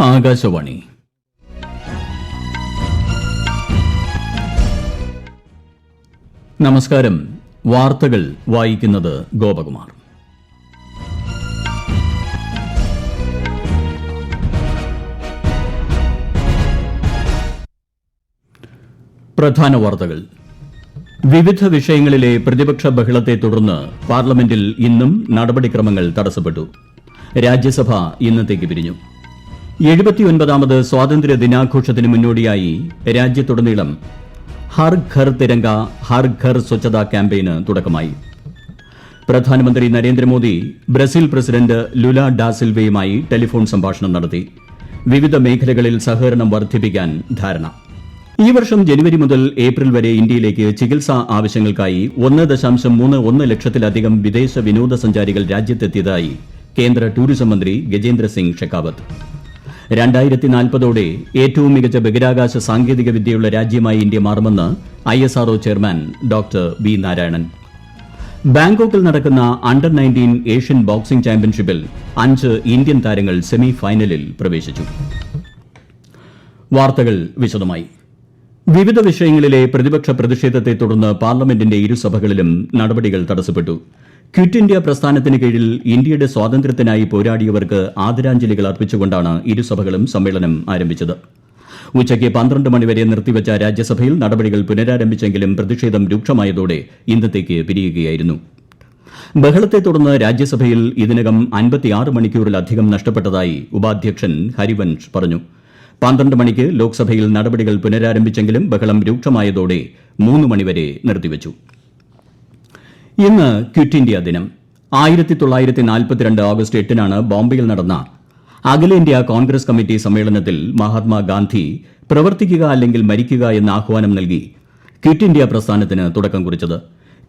ആകാശവാണി. നമസ്കാരം. വാർത്തകൾ വായിക്കുന്നത് ഗോപകുമാർ. പ്രധാന വാർത്തകൾ. വിവിധ വിഷയങ്ങളിലെ പ്രതിപക്ഷ ബഹളത്തെ തുടർന്ന് പാർലമെന്റിൽ ഇന്നും നടപടിക്രമങ്ങൾ തടസ്സപ്പെട്ടു. രാജ്യസഭ ഇന്നത്തേക്ക് പിരിഞ്ഞു. 79ാമത് സ്വാതന്ത്ര്യ ദിനാഘോഷത്തിന് മുന്നോടിയായി രാജ്യത്തുടനീളം ഹർ ഘർ തിരംഗ ഹർ ഘർ സ്വച്ഛതാ ക്യാമ്പയിന് തുടക്കമായി. പ്രധാനമന്ത്രി നരേന്ദ്രമോദി ബ്രസീൽ പ്രസിഡന്റ് ലുല ഡാ സിൽവയുമായി ടെലിഫോൺ സംഭാഷണം നടത്തി. വിവിധ മേഖലകളിൽ സഹകരണം വർദ്ധിപ്പിക്കാൻ ധാരണ. ഈ വർഷം ജനുവരി മുതൽ ഏപ്രിൽ വരെ ഇന്ത്യയിലേക്ക് ചികിത്സാ ആവശ്യങ്ങൾക്കായി 1.31 ലക്ഷത്തിലധികം വിദേശ വിനോദസഞ്ചാരികൾ രാജ്യത്തെത്തിയതായി കേന്ദ്ര ടൂറിസം മന്ത്രി ഗജേന്ദ്ര സിംഗ് ഷെഖാവത്ത്. 2040ഓടെ ഏറ്റവും മികച്ച ബഹിരാകാശ സാങ്കേതിക വിദ്യയുള്ള രാജ്യമായി ഇന്ത്യ മാറുമെന്ന് ISRO chairman doctor V Narayanan. ബാങ്കോക്കിൽ നടക്കുന്ന അണ്ടർ 19 ഏഷ്യൻ ബോക്സിംഗ് ചാമ്പ്യൻഷിപ്പിൽ 5 ഇന്ത്യൻ താരങ്ങൾ സെമി ഫൈനലിൽ പ്രവേശിച്ചു. വാർത്തകൾ വിശദമായി. വിവിധ വിഷയങ്ങളിലെ പ്രതിപക്ഷ പ്രതിഷേധത്തെ തുടർന്ന് പാർലമെന്റിന്റെ ഇരുസഭകളിലും നടപടികൾ തടസ്സപ്പെട്ടു. ക്വിറ്റ് ഇന്ത്യ പ്രസ്ഥാനത്തിന് കീഴിൽ ഇന്ത്യയുടെ സ്വാതന്ത്ര്യത്തിനായി പോരാടിയവർക്ക് ആദരാഞ്ജലികൾ അർപ്പിച്ചുകൊണ്ടാണ് ഇരുസഭകളും സമ്മേളനം ആരംഭിച്ചത്. ഉച്ചയ്ക്ക് 12 മണിവരെ നിർത്തിവച്ച രാജ്യസഭയിൽ നടപടികൾ പുനരാരംഭിച്ചെങ്കിലും പ്രതിഷേധം രൂക്ഷമായതോടെ ഇന്നത്തേക്ക് പിരിയുകയായിരുന്നു. ബഹളത്തെ തുടർന്ന് രാജ്യസഭയിൽ ഇതിനകം 56 മണിക്കൂറിലധികം നഷ്ടപ്പെട്ടതായി ഉപാധ്യക്ഷൻ ഹരിവൻഷ് പറഞ്ഞു. 12 മണിക്ക് ലോക്സഭയിൽ നടപടികൾ പുനരാരംഭിച്ചെങ്കിലും ബഹളം രൂക്ഷമായതോടെ 3 മണിവരെ നിർത്തിവച്ചു. ഇന്ന് ക്വിറ്റ് ഇന്ത്യ ദിനം. 1942 ഓഗസ്റ്റ് 8-നാണ് ബോംബെയിൽ നടന്ന അഖിലേന്ത്യാ കോൺഗ്രസ് കമ്മിറ്റി സമ്മേളനത്തിൽ മഹാത്മാഗാന്ധി പ്രവർത്തിക്കുക അല്ലെങ്കിൽ മരിക്കുക എന്ന ആഹ്വാനം നൽകി ക്വിറ്റ് ഇന്ത്യ പ്രസ്ഥാനത്തിന് തുടക്കം കുറിച്ചത്.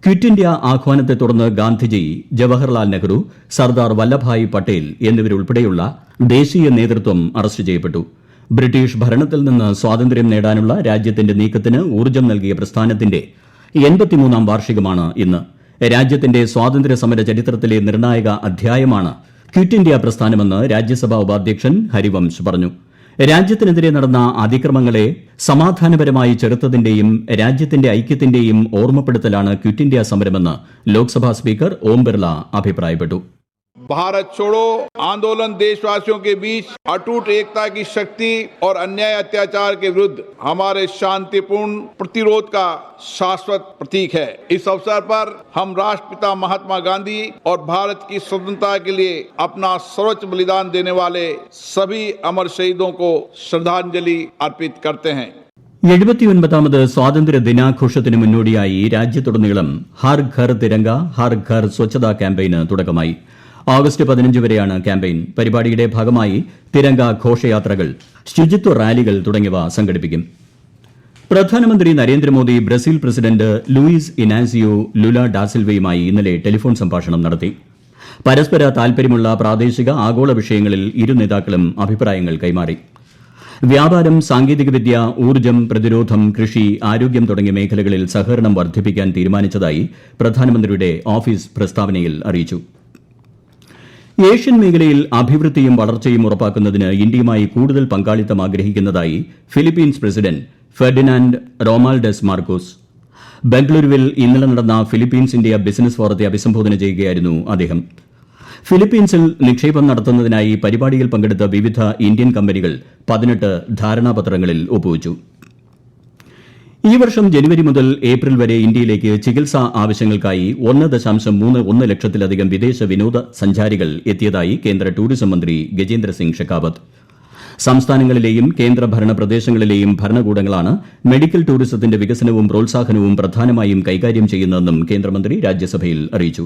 ക്വിറ്റ് ഇന്ത്യ ആഹ്വാനത്തെ തുടർന്ന് ഗാന്ധിജി, ജവഹർലാൽ നെഹ്റു, സർദാർ വല്ലഭായ് പട്ടേൽ എന്നിവരുൾപ്പെടെയുള്ള ദേശീയ നേതൃത്വം അറസ്റ്റ് ചെയ്യപ്പെട്ടു. ബ്രിട്ടീഷ് ഭരണത്തിൽ നിന്ന് സ്വാതന്ത്ര്യം നേടാനുള്ള രാജ്യത്തിന്റെ നീക്കത്തിന് ഊർജ്ജം നൽകിയ പ്രസ്ഥാനത്തിന്റെ 83ാം വാർഷികമാണ് ഇന്ന്. രാജ്യത്തിന്റെ സ്വാതന്ത്ര്യ സമര ചരിത്രത്തിലെ നിർണായക അധ്യായമാണ് ക്വിറ്റ് ഇന്ത്യ പ്രസ്ഥാനമെന്ന് രാജ്യസഭാ ഉപാധ്യക്ഷൻ ഹരിവംശ് പറഞ്ഞു. രാജ്യത്തിനെതിരെ നടന്ന അതിക്രമങ്ങളെ സമാധാനപരമായി ചെറുത്തതിന്റെയും രാജ്യത്തിന്റെ ഐക്യത്തിന്റെയും ഓർമ്മപ്പെടുത്തലാണ് quit India സമരമെന്ന് Lok Sabha speaker Om Birla അഭിപ്രായപ്പെട്ടു. भारत छोड़ो आंदोलन देशवासियों के बीच अटूट एकता की शक्ति और अन्याय अत्याचार के विरुद्ध हमारे शांतिपूर्ण प्रतिरोध का शाश्वत प्रतीक है. इस अवसर पर हम राष्ट्रपिता महात्मा गांधी और भारत की स्वतंत्रता के लिए अपना सर्वोच्च बलिदान देने वाले सभी अमर शहीदों को श्रद्धांजलि अर्पित करते हैं. 79ാമത് സ്വാതന്ത്ര്യ ദിനാഘോഷത്തിന് മുന്നോടിയായി രാജ്യത്തുടനീളം ഹർ ഘർ തിരംഗ ഹർ ഘർ സ്വച്ഛതാ ക്യാമ്പയിന് തുടക്കമായി. ഓഗസ്റ്റ് 15 വരെയാണ് ക്യാമ്പയിൻ. പരിപാടിയുടെ ഭാഗമായി തിരംഗ ഘോഷയാത്രകൾ, ശുചിത്വ റാലികൾ തുടങ്ങിയവ സംഘടിപ്പിക്കും. പ്രധാനമന്ത്രി Narendra Modi Brazil president Luiz Inacio Lula ഡാ സിൽവയുമായി ഇന്നലെ ടെലിഫോൺ സംഭാഷണം നടത്തി. പരസ്പര താൽപര്യമുള്ള പ്രാദേശിക, ആഗോള വിഷയങ്ങളിൽ ഇരു നേതാക്കളും അഭിപ്രായങ്ങൾ കൈമാറി. വ്യാപാരം, സാങ്കേതികവിദ്യ, ഊർജ്ജം, പ്രതിരോധം, കൃഷി, ആരോഗ്യം തുടങ്ങിയ മേഖലകളിൽ സഹകരണം വർദ്ധിപ്പിക്കാൻ തീരുമാനിച്ചതായി പ്രധാനമന്ത്രിയുടെ ഓഫീസ് പ്രസ്താവനയിൽ അറിയിച്ചു. ഏഷ്യൻ മേഖലയിൽ അഭിവൃദ്ധിയും വളർച്ചയും ഉറപ്പാക്കുന്നതിന് ഇന്ത്യയുമായി കൂടുതൽ പങ്കാളിത്തം ആഗ്രഹിക്കുന്നതായി ഫിലിപ്പീൻസ് പ്രസിഡന്റ് ഫെർഡിനാൻഡ് റോമാൾഡസ് മാർക്കോസ്. ബംഗളൂരുവിൽ ഇന്നലെ നടന്ന ഫിലിപ്പീൻസ് ഇന്ത്യ ബിസിനസ് ഫോറത്തെ അഭിസംബോധന ചെയ്യുകയായിരുന്നു അദ്ദേഹം. ഫിലിപ്പീൻസിൽ നിക്ഷേപം നടത്തുന്നതിനായി പരിപാടിയിൽ പങ്കെടുത്ത വിവിധ ഇന്ത്യൻ കമ്പനികൾ 18 ധാരണാപത്രങ്ങളിൽ ഒപ്പുവച്ചു. ഈ വർഷം ജനുവരി മുതൽ ഏപ്രിൽ വരെ ഇന്ത്യയിലേക്ക് ചികിത്സാ ആവശ്യങ്ങൾക്കായി 1.31 ലക്ഷത്തിലധികം വിദേശ വിനോദസഞ്ചാരികൾ എത്തിയതായി കേന്ദ്ര ടൂറിസം മന്ത്രി ഗജേന്ദ്ര സിംഗ് ഷെഖാവത്ത്. സംസ്ഥാനങ്ങളിലെയും കേന്ദ്രഭരണ പ്രദേശങ്ങളിലെയും ഭരണകൂടങ്ങളാണ് മെഡിക്കൽ ടൂറിസത്തിന്റെ വികസനവും പ്രോത്സാഹനവും പ്രധാനമായും കൈകാര്യം ചെയ്യുന്നതെന്നും കേന്ദ്രമന്ത്രി രാജ്യസഭയിൽ അറിയിച്ചു.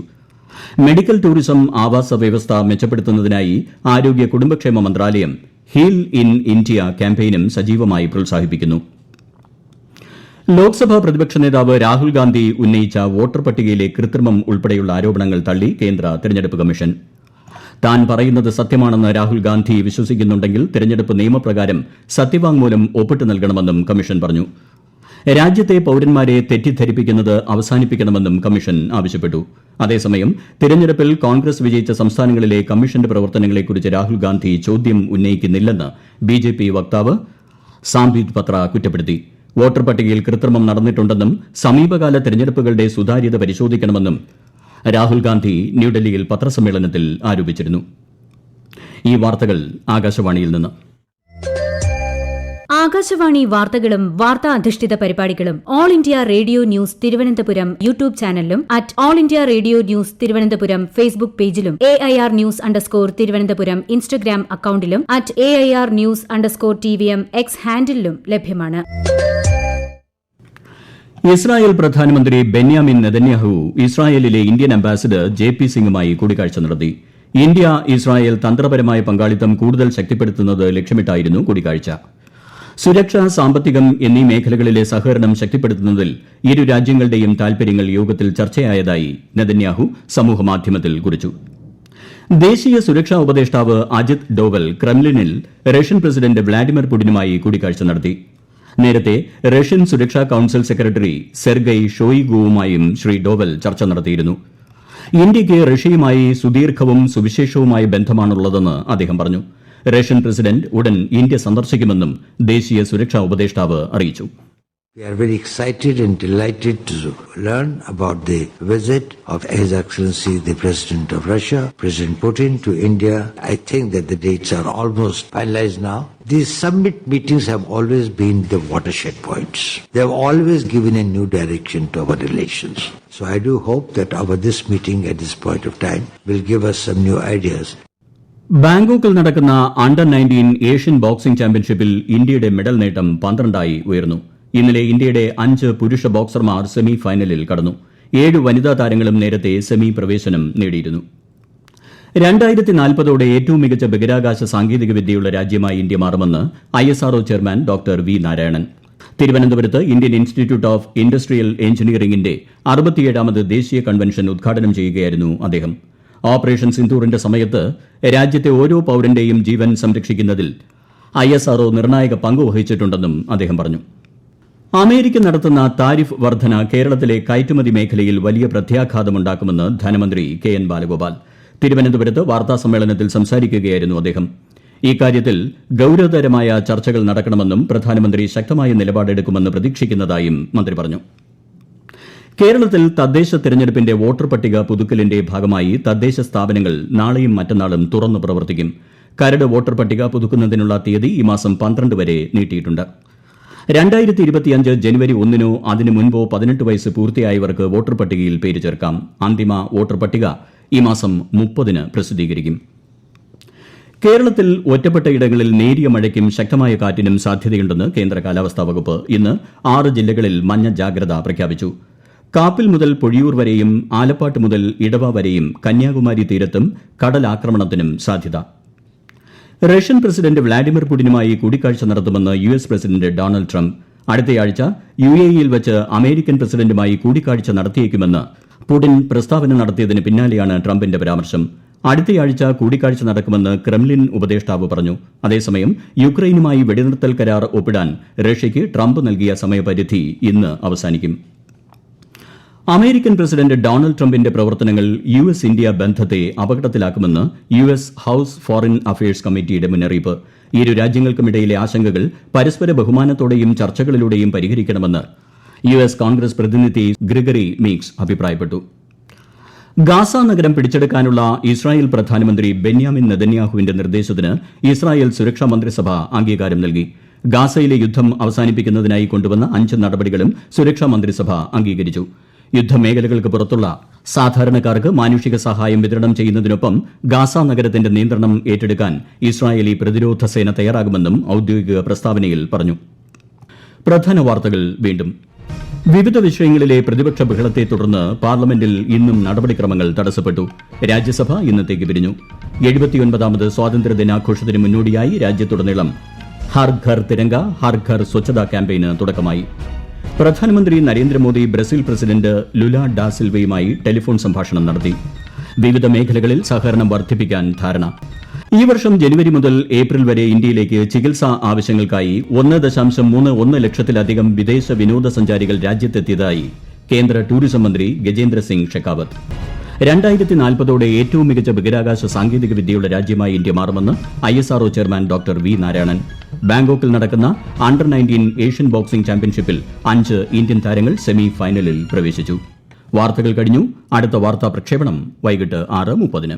മെഡിക്കൽ ടൂറിസം ആവാസ വ്യവസ്ഥ മെച്ചപ്പെടുത്തുന്നതിനായി ആരോഗ്യ കുടുംബക്ഷേമ മന്ത്രാലയം ഹീൽ ഇൻ ഇന്ത്യ ക്യാമ്പയിനും സജീവമായി പ്രോത്സാഹിപ്പിക്കുന്നു. ലോക്സഭാ പ്രതിപക്ഷ നേതാവ് രാഹുൽ ഗാന്ധി ഉന്നയിച്ച വോട്ടർ പട്ടികയിലെ കൃത്രിമം ഉൾപ്പെടെയുള്ള ആരോപണങ്ങൾ തള്ളി കേന്ദ്ര തെരഞ്ഞെടുപ്പ് കമ്മീഷൻ. താൻ പറയുന്നത് സത്യമാണെന്ന് രാഹുൽ ഗാന്ധി വിശ്വസിക്കുന്നുണ്ടെങ്കിൽ തെരഞ്ഞെടുപ്പ് നിയമപ്രകാരം സത്യവാങ്മൂലം ഒപ്പിട്ട് നൽകണമെന്നും കമ്മീഷൻ പറഞ്ഞു. രാജ്യത്തെ പൌരന്മാരെ തെറ്റിദ്ധരിപ്പിക്കുന്നത് അവസാനിപ്പിക്കണമെന്നും കമ്മീഷൻ ആവശ്യപ്പെട്ടു. അതേസമയം തിരഞ്ഞെടുപ്പിൽ കോൺഗ്രസ് വിജയിച്ച സംസ്ഥാനങ്ങളിലെ കമ്മീഷന്റെ പ്രവർത്തനങ്ങളെക്കുറിച്ച് രാഹുൽ ഗാന്ധി ചോദ്യം ഉന്നയിക്കുന്നില്ലെന്ന് ബിജെപി വക്താവ് സാംബിത് പത്ര കുറ്റപ്പെടുത്തി. വോട്ടർ പട്ടികയിൽ കൃത്രിമം നടന്നിട്ടുണ്ടെന്നും സമീപകാല തെരഞ്ഞെടുപ്പുകളുടെ സുതാര്യത പരിശോധിക്കണമെന്നും രാഹുൽ ഗാന്ധി ന്യൂഡൽഹിയിൽ പത്രസമ്മേളനത്തിൽ ആരോപിച്ചിരുന്നു. ഈ വാർത്തകൾ ആകാശവാണിയിൽ നിന്ന്. ആകാശവാണി വാർത്തകളും വാർത്താ അധിഷ്ഠിത പരിപാടികളും All India Radio News Thiruvananthapuram YouTube ചാനലിലും at All India Radio News Thiruvananthapuram Facebook പേജിലും AIR ന്യൂസ് _ തിരുവനന്തപുരം ഇൻസ്റ്റഗ്രാം അക്കൌണ്ടിലും at AIR news _ TVM X ഹാൻഡിലും ലഭ്യമാണ്. ഇസ്രായേൽ പ്രധാനമന്ത്രി ബെന്യാമിൻ നെതന്യാഹു ഇസ്രായേലിലെ ഇന്ത്യൻ അംബാസിഡർ JP സിംഗുമായി കൂടിക്കാഴ്ച നടത്തി. ഇന്ത്യ ഇസ്രായേൽ തന്ത്രപരമായ പങ്കാളിത്തം കൂടുതൽ ശക്തിപ്പെടുത്തുന്നത് ലക്ഷ്യമിട്ടായിരുന്നു കൂടിക്കാഴ്ച. സുരക്ഷ, സാമ്പത്തികം എന്നീ മേഖലകളിലെ സഹകരണം ശക്തിപ്പെടുത്തുന്നതിൽ ഇരു രാജ്യങ്ങളുടെയും താൽപര്യങ്ങൾ യോഗത്തിൽ ചർച്ചയായതായി നെതന്യാഹു സമൂഹമാധ്യമത്തിൽ കുറിച്ചു. ദേശീയ സുരക്ഷാ ഉപദേഷ്ടാവ് അജിത് ഡോവൽ ക്രെംലിനിൽ റഷ്യൻ പ്രസിഡന്റ് വ്ളാഡിമിർ പുടിനുമായി കൂടിക്കാഴ്ച നടത്തി. നേരത്തെ റഷ്യൻ സുരക്ഷാ കൌൺസിൽ സെക്രട്ടറി സെർഗൈ ഷോയിഗുവുമായും ശ്രീ ഡോവൽ ചർച്ച നടത്തിയിരുന്നു. ഇന്ത്യയ്ക്ക് റഷ്യയുമായി സുദീർഘവും സുവിശേഷവുമായ ബന്ധമാണുള്ളതെന്ന് അദ്ദേഹം പറഞ്ഞു. റഷ്യൻ പ്രസിഡന്റ് ഉടൻ ഇന്ത്യ സന്ദർശിക്കുമെന്നും ദേശീയ സുരക്ഷാ ഉപദേഷ്ടാവ് അറിയിച്ചു. We are very excited and delighted to learn about the visit of His Excellency the President of Russia, President Putin, to India. I think that the dates are almost finalized now. These summit meetings have always been the watershed points. They have always given a new direction to our relations. So I do hope that this meeting at this point of time will give us some new ideas. ബാങ്കോക്കിൽ നടക്കുന്ന under nineteen Asian boxing ചാമ്പ്യൻഷിപ്പിൽ ഇന്ത്യയുടെ medal നേട്ടം 12 ഉയർന്നു. ഇന്നലെ ഇന്ത്യയുടെ 5 പുരുഷ ബോക്സർമാർ semi ഫൈനലിൽ കടന്നു. 7 വനിതാ താരങ്ങളും നേരത്തെ സെമി പ്രവേശനം നേടിയിരുന്നു. 2040ഓടെ ഏറ്റവും മികച്ച ബഹിരാകാശ സാങ്കേതിക വിദ്യയുള്ള രാജ്യമായി ഇന്ത്യ മാറുമെന്ന് ISRO chairman doctor V Narayanan. തിരുവനന്തപുരത്ത് ഇന്ത്യൻ ഇൻസ്റ്റിറ്റ്യൂട്ട് ഓഫ് ഇൻഡസ്ട്രിയൽ എഞ്ചിനീയറിംഗിന്റെ 67ാമത് ദേശീയ കൺവെൻഷൻ ഉദ്ഘാടനം ചെയ്യുകയായിരുന്നു അദ്ദേഹം. ഓപ്പറേഷൻ സിന്ദൂറിന്റെ സമയത്ത് രാജ്യത്തെ ഓരോ പൌരന്റെയും ജീവൻ സംരക്ഷിക്കുന്നതിൽ ISRO നിർണായക പങ്ക് വഹിച്ചിട്ടുണ്ടെന്നും അദ്ദേഹം പറഞ്ഞു. അമേരിക്ക നടത്തുന്ന താരിഫ് വർധന കേരളത്തിലെ കയറ്റുമതി മേഖലയിൽ വലിയ പ്രത്യാഘാതമുണ്ടാക്കുമെന്ന് ധനമന്ത്രി KN ബാലഗോപാൽ. തിരുവനന്തപുരത്ത് വാർത്താസമ്മേളനത്തിൽ സംസാരിക്കുകയായിരുന്നു അദ്ദേഹം. ഇക്കാര്യത്തിൽ ഗൌരവതരമായ ചർച്ചകൾ നടക്കണമെന്നും പ്രധാനമന്ത്രി ശക്തമായ നിലപാടെടുക്കുമെന്ന് പ്രതീക്ഷിക്കുന്നതായും മന്ത്രി പറഞ്ഞു. കേരളത്തിൽ തദ്ദേശ തെരഞ്ഞെടുപ്പിന്റെ വോട്ടർ പട്ടിക പുതുക്കലിന്റെ ഭാഗമായി തദ്ദേശ സ്ഥാപനങ്ങൾ നാളെയും മറ്റന്നാളും തുറന്നു പ്രവർത്തിക്കും. കരട് വോട്ടർ പട്ടിക പുതുക്കുന്നതിനുള്ള തീയതി ഈ മാസം 12 വരെ നീട്ടിയിട്ടുണ്ട്. 2025 ജനുവരി 1 അതിനു മുൻപോ 18 വയസ്സ് പൂർത്തിയായവർക്ക് വോട്ടർ പട്ടികയിൽ പേര് ചേർക്കാം. അന്തിമ വോട്ടർ പട്ടിക ഈ മാസം 30 പ്രസിദ്ധീകരിക്കും. കേരളത്തിൽ ഒറ്റപ്പെട്ട ഇടങ്ങളിൽ നേരിയ മഴയ്ക്കും ശക്തമായ കാറ്റിനും സാധ്യതയുണ്ടെന്ന് കേന്ദ്ര കാലാവസ്ഥാ വകുപ്പ്. ഇന്ന് 6 ജില്ലകളിൽ മഞ്ഞ ജാഗ്രത പ്രഖ്യാപിച്ചു. കാപ്പിൽ മുതൽ പൊഴിയൂർ വരെയും ആലപ്പാട്ട് മുതൽ ഇടവ വരെയും കന്യാകുമാരി തീരത്തും കടലാക്രമണത്തിനും സാധ്യത. റഷ്യൻ പ്രസിഡന്റ് വ്ളാഡിമിർ പുടിനുമായി കൂടിക്കാഴ്ച നടത്തുമെന്ന് US പ്രസിഡന്റ് ഡൊണാൾഡ് ട്രംപ്. അടുത്തയാഴ്ച UAEയിൽ വച്ച് അമേരിക്കൻ പ്രസിഡന്റുമായി കൂടിക്കാഴ്ച നടത്തിയേക്കുമെന്ന് പുടിൻ പ്രസ്താവന നടത്തിയതിന് പിന്നാലെയാണ് ട്രംപിന്റെ പരാമർശം. അടുത്തയാഴ്ച കൂടിക്കാഴ്ച നടക്കുമെന്ന് ക്രെംലിൻ ഉപദേഷ്ടാവ് പറഞ്ഞു. അതേസമയം യുക്രൈനുമായി വെടിനിർത്തൽ കരാർ ഒപ്പിടാൻ റഷ്യയ്ക്ക് ട്രംപ് നൽകിയ സമയപരിധി ഇന്ന് അവസാനിക്കും. അമേരിക്കൻ പ്രസിഡന്റ് ഡൊണാൾഡ് ട്രംപിന്റെ പ്രവർത്തനങ്ങൾ US ഇന്ത്യ ബന്ധത്തെ അപകടത്തിലാക്കുമെന്ന് US ഹൌസ് ഫോറിൻ അഫയേഴ്സ് കമ്മിറ്റിയുടെ മുന്നറിയിപ്പ്. ഇരു രാജ്യങ്ങൾക്കുമിടയിലെ ആശങ്കകൾ പരസ്പര ബഹുമാനത്തോടെയും ചർച്ചകളിലൂടെയും പരിഹരിക്കണമെന്ന് US കോൺഗ്രസ് പ്രതിനിധി ഗ്രിഗറി മീക്സ് അഭിപ്രായപ്പെട്ടു. ഗാസ നഗരം പിടിച്ചെടുക്കാനുള്ള ഇസ്രായേൽ പ്രധാനമന്ത്രി ബെന്യാമിൻ നെതന്യാഹുവിന്റെ നിർദ്ദേശത്തിന് ഇസ്രായേൽ സുരക്ഷാ മന്ത്രിസഭ അംഗീകാരം നൽകി. ഗാസയിലെ യുദ്ധം അവസാനിപ്പിക്കുന്നതിനായി കൊണ്ടുവന്ന 5 നടപടികളും സുരക്ഷാ മന്ത്രിസഭ അംഗീകരിച്ചു. യുദ്ധമേഖലകൾക്ക് പുറത്തുള്ള സാധാരണക്കാർക്ക് മാനുഷിക സഹായം വിതരണം ചെയ്യുന്നതിനൊപ്പം ഗാസ നഗരത്തിന്റെ നിയന്ത്രണം ഏറ്റെടുക്കാൻ ഇസ്രായേലി പ്രതിരോധ സേന തയ്യാറാകുമെന്നും ഔദ്യോഗിക പ്രസ്താവനയിൽ പറഞ്ഞു. പ്രധാന വാർത്തകൾ വീണ്ടും. വിവിധ വിഷയങ്ങളിലെ പ്രതിപക്ഷ ബഹളത്തെ തുടർന്ന് പാർലമെന്റിൽ ഇന്നും നടപടിക്രമങ്ങൾ തടസ്സപ്പെട്ടു. രാജ്യസഭ ഇന്നത്തേക്ക് പിരിഞ്ഞു. 79ാമത് സ്വാതന്ത്ര്യദിനാഘോഷത്തിന് മുന്നോടിയായി രാജ്യത്തുടനീളം ഹർ ഘർ തിരംഗ ഹർ ഘർ സ്വച്ഛതാ ക്യാമ്പയിന് തുടക്കമായി. പ്രധാനമന്ത്രി നരേന്ദ്രമോദി ബ്രസീൽ പ്രസിഡന്റ് ലുല ഡാ സിൽവയുമായി ടെലിഫോൺ സംഭാഷണം നടത്തി. വിവിധ മേഖലകളിൽ സഹകരണം വർദ്ധിപ്പിക്കാൻ ധാരണ. ഈ വർഷം ജനുവരി മുതൽ ഏപ്രിൽ വരെ ഇന്ത്യയിലേക്ക് ചികിത്സാ ആവശ്യങ്ങൾക്കായി 1.31 ലക്ഷത്തിലധികം വിദേശ വിനോദസഞ്ചാരികൾ രാജ്യത്തെത്തിയതായി കേന്ദ്ര ടൂറിസം മന്ത്രി ഗജേന്ദ്ര സിംഗ് ഷെഖാവത്ത്. 2040ഓടെ ഏറ്റവും മികച്ച ബഹിരാകാശ സാങ്കേതിക വിദ്യയുള്ള രാജ്യമായി ഇന്ത്യ മാറുമെന്ന് ISRO chairman doctor V Narayanan. ബാങ്കോക്കിൽ നടക്കുന്ന അണ്ടർ-19 ഏഷ്യൻ ബോക്സിംഗ് ചാമ്പ്യൻഷിപ്പിൽ 5 ഇന്ത്യൻ താരങ്ങൾ സെമി ഫൈനലിൽ പ്രവേശിച്ചു. വാർത്തകൾ കഴിഞ്ഞു. അടുത്ത വാർത്താ പ്രക്ഷേപണം വൈകിട്ട് 6:30.